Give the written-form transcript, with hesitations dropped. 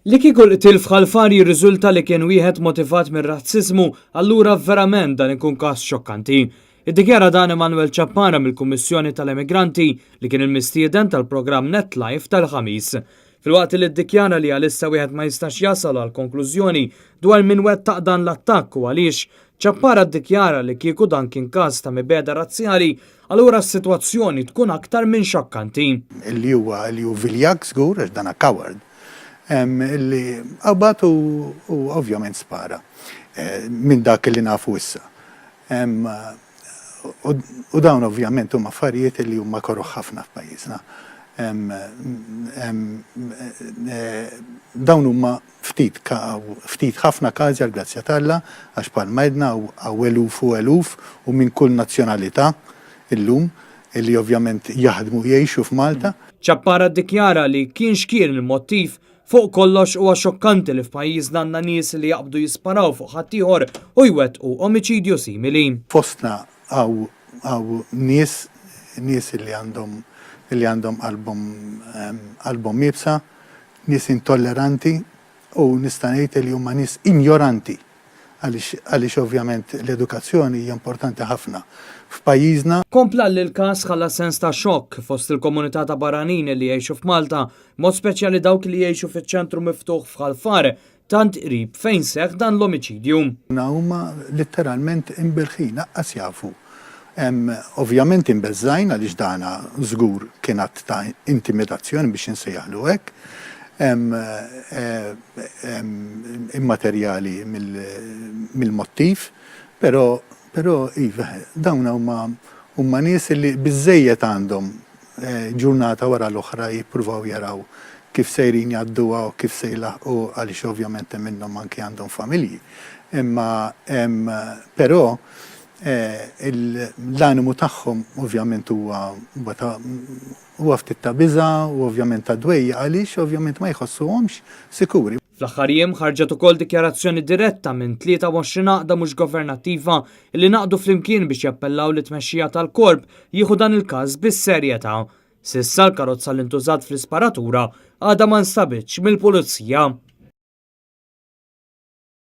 Li kieku l-qtil f'Ħalfar jirriżulta li kien wieħed motivat mir-razziżmu, allura verament dan ikun każ xokkanti. Iddikjara dan Emanuel Ċappara mill-Kummissjoni tal-Immigranti li kien il-mistieden tal-programm NetLife tal-ħamis. Filwaqt li ddikjara li għalissa wieħed ma jistax jasal għal konklużjoni dwar min wettaq dan l-attakk u għaliex, Ċappara ddikjara li kieku dan kien każ ta' mibeda razzjali, allura s-sitwazzjoni tkun aktar minn xokkanti. Li huwa viljak żgur għax dan coward. Illi qabad u ovvjament spara minn dak li nafu issa. U dawn ovvjament huma affarijiet li huma korroħ ħafna f'pajjiżna. Dawn huma ftit ħafna każi għal grazzja talla għax bħalma għedna għaw eluf u minn kull nazzjonalità illum illi ovvjament jaħdmu jgħixu f'Malta. Ċappara ddikjara li kien xkien il-mottiv fuq kollox huwa xokkanti li f'pajjiżna għandna nies li jaqbdu jisparaw fuq ħaddieħor u jwettqu omiċidju simili. Fostna għaw nies li għandhom qalbhom mibsa, nies intolleranti u nista' ngħid li huma nies injoranti għaliex ovvjament l-edukazzjoni hija importanti ħafna f'pajjiżna. Kompla li l-każ ħalla sens ta' xokk fost il-komunità ta' barranin li jgħixu f'Malta, mod speċjali dawk li jgħixu fiċ-ċentru miftuħ f'Ħalfar, tant qrib fejn seħħ dan l-omiċidju. Huma letteralment imberħin aqqas jafu. Ovvjament imbeżżajn għaliex dana żgur kien att ta' intimidazzjoni biex insejjaħlu hekk. Immaterjali mill-mottiv, però iva, dawn huma nies li biżżejjed għandhom ġurnata wara l-oħra jippruvaw jaraw kif sejrin jgħadduha u kif se jlaħqu għaliex ovvjament minnhom anke għandhom familji. Però l-animu tagħhom ovvjament huwa ftit ta' biża' u ovvjament ta' dwejja għaliex ovvjament ma jħossuhomx sikuri. Fl-aħħar jiem ħarġet ukoll dikjarazzjoni diretta minn 23 għaqda mhux governattiva li naqdu flimkien biex jappellaw li tmexxija tal-korp jieħu dan il-każ bis-serjetà. S'issa l-karozza li ntużat fl-isparatura għadha ma nstabitx mill-pulizija.